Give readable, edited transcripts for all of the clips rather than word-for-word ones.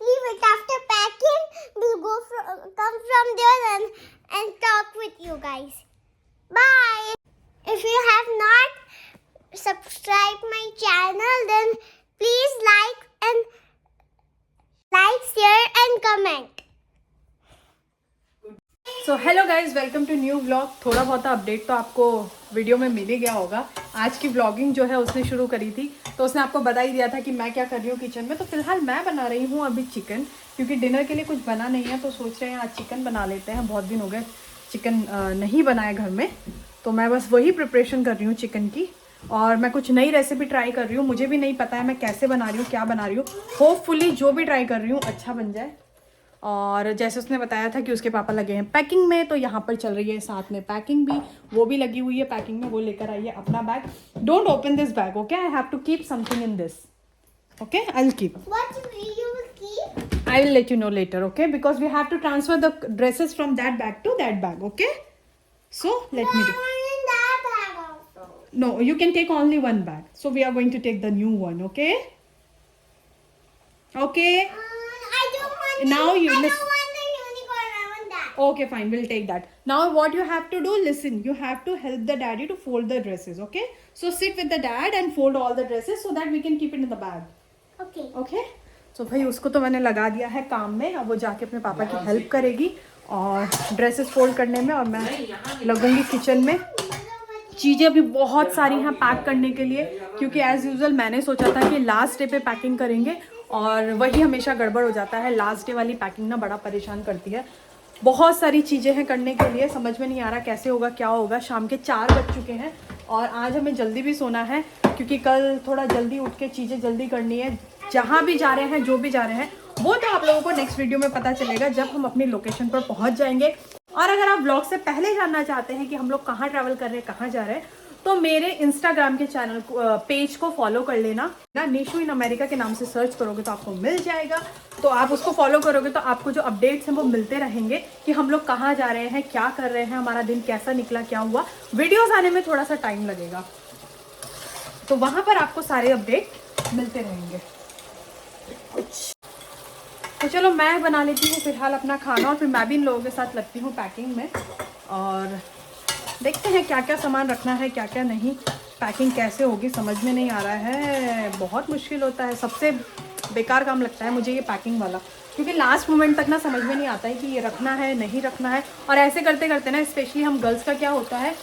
leave it after packing. We'll come from there and talk with you guys. Bye. If you have not subscribed my channel, then please like, share and comment. So hello guys, welcome to new vlog. थोड़ा बहुत update तो आपको video में मिल ही गया होगा। आज की vlogging जो है उसने शुरू करी थी, तो उसने आपको बता ही दिया था कि मैं क्या कर रही हूँ किचन में। तो फिलहाल मैं बना रही हूँ अभी चिकन, क्योंकि डिनर के लिए कुछ बना नहीं है, तो सोच रहे हैं आज चिकन बना लेते हैं। बहुत दिन हो गए चिकन नहीं बनाया घर में, तो मैं बस वही प्रिपरेशन कर रही हूँ चिकन की। और मैं कुछ नई रेसिपी ट्राई कर रही हूँ, मुझे भी नहीं पता है मैं कैसे बना रही हूँ, क्या बना रही हूँ। होपफुली जो भी ट्राई कर रही हूँ अच्छा बन जाए। और जैसे उसने बताया था कि उसके पापा लगे हैं पैकिंग में, तो यहाँ पर चल रही है साथ में पैकिंग भी, वो भी लगी हुई है पैकिंग में। वो लेकर आई है अपना bag. Don't open this bag, okay? I have to keep something in this, okay? I will keep. What will you keep? I will let you know later, okay? Because we have to transfer the dresses from that bag to that bag, okay? So let me do. In that bag also. No, you can take only one bag. So we are going to take the new one, okay? Okay. I don't want. Now you I listen. don't want the unicorn. I want that. Okay, fine. We'll take that. Now what you have to do, listen. You have to help the daddy to fold the dresses, okay? So sit with the dad and fold all the dresses so that we can keep it in the bag. Okay. Okay? So भाई उसको तो मैंने लगा दिया है काम में। अब वो जाके अपने पापा की हेल्प करेगी और ड्रेसेस फोल्ड करने में, और मैं लगूंगी किचन में। चीज़ें अभी बहुत सारी हैं पैक करने के लिए, क्योंकि एज़ यूजुअल मैंने सोचा था कि लास्ट डे पे पैकिंग करेंगे, और वही हमेशा गड़बड़ हो जाता है। लास्ट डे वाली पैकिंग ना बड़ा परेशान करती है। बहुत सारी चीज़ें हैं करने के लिए, समझ में नहीं आ रहा कैसे होगा, क्या होगा। शाम के 4 बज चुके हैं और आज हमें जल्दी भी सोना है, क्योंकि कल थोड़ा जल्दी उठ के चीज़ें जल्दी करनी है। जहाँ भी जा रहे हैं, जो भी जा रहे हैं, वो तो आप लोगों को नेक्स्ट वीडियो में पता चलेगा जब हम अपनी लोकेशन पर पहुँच जाएंगे। और अगर आप ब्लॉग से पहले जानना चाहते हैं कि हम लोग कहाँ ट्रैवल कर रहे हैं, कहाँ जा रहे हैं, तो मेरे इंस्टाग्राम के चैनल पेज को फॉलो कर लेना ना। निशु इन अमेरिका के नाम से सर्च करोगे तो आपको मिल जाएगा। तो आप उसको फॉलो करोगे तो आपको जो अपडेट्स हैं वो मिलते रहेंगे कि हम लोग कहाँ जा रहे हैं, क्या कर रहे हैं, हमारा दिन कैसा निकला, क्या हुआ। वीडियोस आने में थोड़ा सा टाइम लगेगा, तो वहाँ पर आपको सारे अपडेट मिलते रहेंगे। तो चलो मैं बना लेती हूँ फिलहाल अपना खाना, और फिर मैं भी इन लोगों के साथ लगती हूँ पैकिंग में, और देखते हैं क्या क्या सामान रखना है, क्या क्या नहीं। पैकिंग कैसे होगी समझ में नहीं आ रहा है, बहुत मुश्किल होता है। सबसे बेकार काम लगता है मुझे ये पैकिंग वाला, क्योंकि लास्ट मोमेंट तक ना समझ में नहीं आता है कि ये रखना है नहीं रखना है। और ऐसे करते करते ना, स्पेशली हम गर्ल्स का क्या होता है,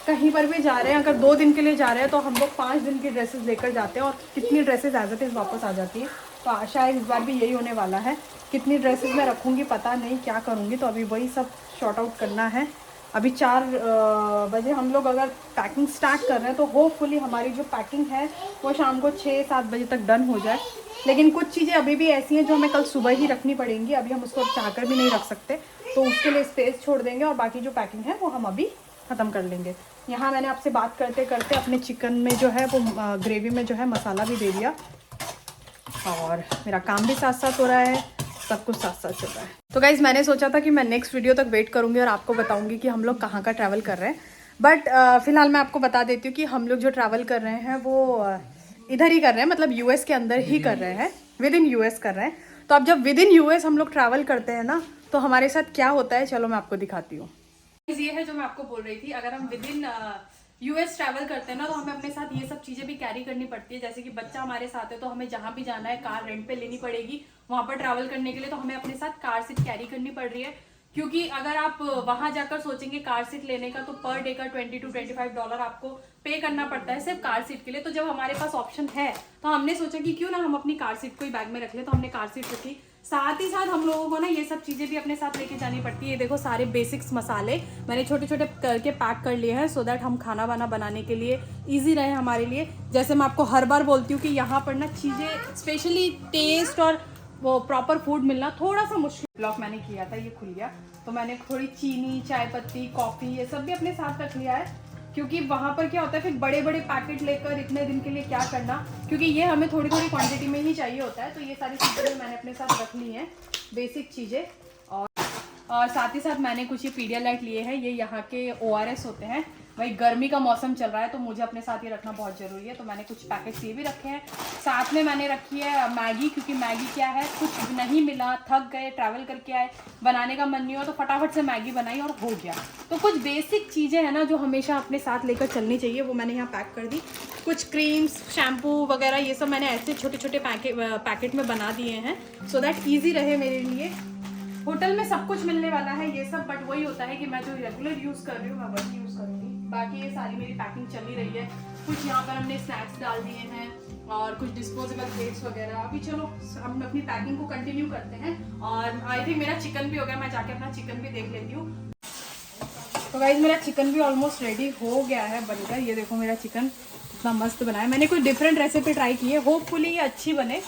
कहीं पर भी जा रहे हैं, अगर 2 दिन के लिए जा रहे हैं तो हम लोग 5 दिन की ड्रेसेस लेकर जाते हैं, और कितनी ड्रेसेस एज इट इज़ वापस आ जाती हैं। तो शायद इस बार भी यही होने वाला है। कितनी ड्रेसेस मैं रखूँगी पता नहीं, क्या करूँगी, तो अभी वही सब शॉर्ट आउट करना है। अभी 4 बजे हम लोग अगर पैकिंग स्टार्ट कर रहे हैं, तो होपफुली हमारी जो पैकिंग है वो शाम को 6-7 बजे तक डन हो जाए। लेकिन कुछ चीज़ें अभी भी ऐसी हैं जो हमें कल सुबह ही रखनी पड़ेंगी, अभी हम उसको चाहकर भी नहीं रख सकते, तो उसके लिए स्पेस छोड़ देंगे, और बाकी जो पैकिंग है वो हम अभी ख़त्म कर लेंगे। यहाँ मैंने आपसे बात करते करते अपने चिकन में जो है वो ग्रेवी में जो है मसाला भी दे दिया, और मेरा काम भी साथ साथ हो रहा है, सब कुछ साथ साथ चल रहा है। तो गाइज़ मैंने सोचा था कि मैं नेक्स्ट वीडियो तक वेट करूंगी और आपको बताऊंगी कि हम लोग कहाँ का ट्रैवल कर रहे हैं। बट फिलहाल मैं आपको बता देती हूँ कि हम लोग जो ट्रैवल कर रहे हैं वो इधर ही कर रहे हैं, मतलब यूएस के अंदर ही कर रहे हैं, विद इन यूएस कर रहे हैं। तो अब जब विद इन यूएस हम लोग ट्रैवल करते हैं ना, तो हमारे साथ क्या होता है, चलो मैं आपको दिखाती हूँ। ये है जो मैं आपको बोल रही थी, अगर हम विद इन यूएस ट्रैवल करते हैं ना, तो हमें अपने साथ ये सब चीज़ें भी कैरी करनी पड़ती है। जैसे कि बच्चा हमारे साथ है, तो हमें जहाँ भी जाना है कार रेंट पे लेनी पड़ेगी। वहाँ पर ट्रैवल करने के लिए तो हमें अपने साथ कार सीट कैरी करनी पड़ रही है, क्योंकि अगर आप वहाँ जाकर सोचेंगे कार सीट लेने का, तो पर डे का $20 to $25 आपको पे करना पड़ता है सिर्फ कार सीट के लिए। तो जब हमारे पास ऑप्शन है, तो हमने सोचा कि क्यों ना हम अपनी कार सीट को ही बैग में रख ले, तो हमने कार सीट रखी। साथ ही साथ हम लोगों को ना ये सब चीज़ें भी अपने साथ लेके जानी पड़ती है। ये देखो सारे बेसिक्स मसाले मैंने छोटे छोटे करके पैक कर लिए हैं, सो दैट हम खाना वाना बनाने के लिए ईजी रहे हमारे लिए। जैसे मैं आपको हर बार बोलती हूँ कि यहाँ पर ना चीज़ें स्पेशली टेस्ट और वो प्रॉपर फूड मिलना थोड़ा सा मुश्किल। ब्लॉक मैंने किया था, ये खुल गया, तो मैंने थोड़ी चीनी, चाय पत्ती, कॉफ़ी, ये सब भी अपने साथ रख लिया है, क्योंकि वहाँ पर क्या होता है फिर बड़े बड़े पैकेट लेकर इतने दिन के लिए क्या करना, क्योंकि ये हमें थोड़ी थोड़ी क्वांटिटी में ही चाहिए होता है। तो ये सारी चीज़ें मैंने अपने साथ रख ली हैं, बेसिक चीज़ें। और साथ ही साथ मैंने कुछ ये पीडियालाइट लिए हैं, ये यहाँ के ORS होते हैं, वही गर्मी का मौसम चल रहा है तो मुझे अपने साथ ये रखना बहुत ज़रूरी है। तो मैंने कुछ पैकेट्स ये भी रखे हैं। साथ में मैंने रखी है मैगी, क्योंकि मैगी क्या है, कुछ नहीं मिला, थक गए, ट्रैवल करके आए, बनाने का मन नहीं हुआ तो फटाफट से मैगी बनाई और हो गया। तो कुछ बेसिक चीज़ें हैं ना जो हमेशा अपने साथ लेकर चलनी चाहिए, वो मैंने यहाँ पैक कर दी। कुछ क्रीम्स, शैम्पू वगैरह ये सब मैंने ऐसे छोटे छोटे पैकेट में बना दिए हैं सो दैट ईजी रहे मेरे लिए। होटल में सब कुछ मिलने वाला है ये सब, बट वही होता है कि मैं जो रेगुलर यूज़ कर रही हूँ मैं वही यूज़ करूँगी। बाकी ये सारी मेरी पैकिंग चल ही रही है। कुछ यहाँ पर हमने स्नैक्स डाल दिए हैं और कुछ डिस्पोजेबल प्लेट्स वगैरह। अभी चलो हम अपनी पैकिंग को कंटिन्यू करते हैं। और आई थिंक मेरा चिकन भी हो गया, मैं जाके अपना चिकन भी देख लेती हूँ। तो गाइस मेरा चिकन भी ऑलमोस्ट रेडी हो गया है, बनकर। ये देखो मेरा चिकन इतना मस्त बना है। मैंने कोई डिफरेंट रेसिपी ट्राई की है, होपफुली ये अच्छी बने।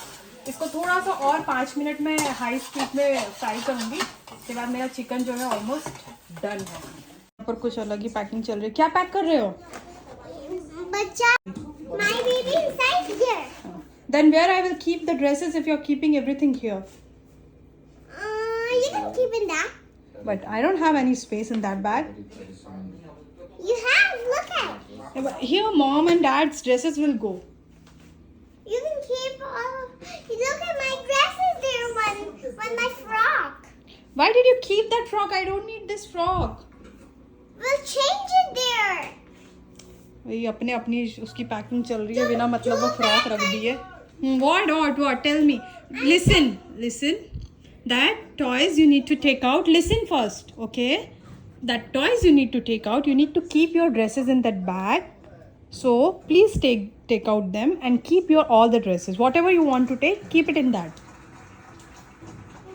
इसको थोड़ा सा और 5 मिनट में हाई स्पीड में फ्राई करूँगी। उसके बाद मेरा चिकन जो है ऑलमोस्ट डन है। यहाँ पर कुछ अलग ही पैकिंग चल रही है। क्या पैक कर रहे हो? बच्चा, my baby inside here. Then where I will keep the dresses if you're keeping everything here? You can keep in that. But I don't have any space in that bag. You have, look at. Yeah, but here mom and dad's dresses will go. You can keep look at my dresses there, one my frock. Why did you keep that frock? I don't need this frock. We'll change it there. वही अपने अपनी उसकी packing चल रही है, बिना मतलब वो फ्रॉक रख दी है। What? Tell me. Listen. That toys you need to take out. Listen first, okay? That toys you need to take out. You need to keep your dresses in that bag. So please take out them and keep your all the dresses. Whatever you want to take, keep it in that.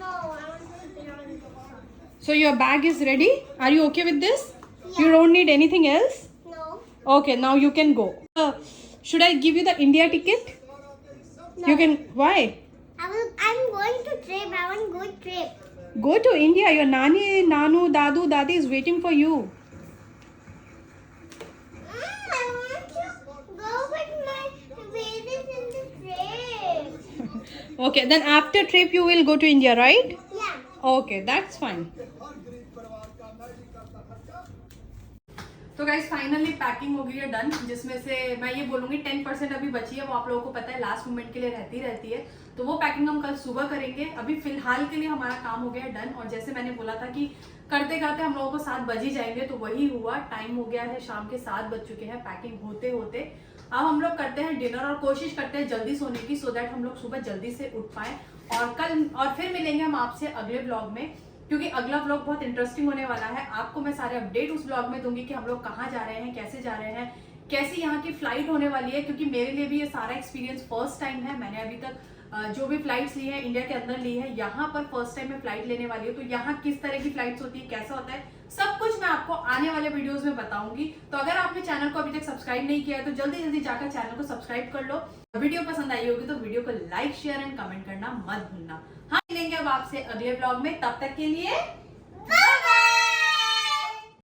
No, I want to put it on the floor. So your bag is ready? Are you okay with this? Yeah. You don't need anything else? No. Okay, now you can go. Should I give you the India ticket? No. You can. Why? I'm going to trip. I want to go trip. Go to India. Your nani, nanu, dadu, dadi is waiting for you. I want to go with my babies in the trip. Okay, then after trip you will go to India, right? Yeah. Okay, that's fine. तो guys finally packing हो गई है done, जिसमें से मैं ये बोलूँगी 10% अभी बची है। वो आप लोगों को पता है लास्ट मोमेंट के लिए रहती है। तो वो पैकिंग हम कल सुबह करेंगे। अभी फिलहाल के लिए हमारा काम हो गया है डन। और जैसे मैंने बोला था कि करते करते हम लोगों को 7 बज ही जाएंगे, तो वही हुआ। टाइम हो गया है, शाम के 7 बज चुके हैं पैकिंग होते होते। अब हम लोग करते हैं डिनर और कोशिश करते हैं जल्दी सोने की, सो दैट हम लोग सुबह जल्दी से उठ पाए। और फिर मिलेंगे हम आपसे अगले ब्लॉग में, क्योंकि अगला व्लॉग बहुत इंटरेस्टिंग होने वाला है। आपको मैं सारे अपडेट उस व्लॉग में दूंगी कि हम लोग कहाँ जा रहे हैं, कैसे जा रहे हैं, कैसी यहाँ की फ्लाइट होने वाली है। क्योंकि मेरे लिए भी ये सारा एक्सपीरियंस फर्स्ट टाइम है। मैंने अभी तक जो भी फ्लाइट्स ली है इंडिया के अंदर ली है, यहाँ पर फर्स्ट टाइम मैं फ्लाइट लेने वाली हूँ। तो यहाँ किस तरह की फ्लाइट्स होती है, कैसा होता है, सब कुछ मैं आपको आने वाले वीडियोस में बताऊंगी। तो अगर आपने चैनल को अभी तक सब्सक्राइब नहीं किया है तो जल्दी जल्दी जाकर चैनल को सब्सक्राइब कर लो। वीडियो पसंद आई होगी तो वीडियो को लाइक, शेयर एंड कमेंट करना मत भूलना। हाँ, मिलेंगे अब आपसे अगले ब्लॉग में, तब तक के लिए बाय बाय।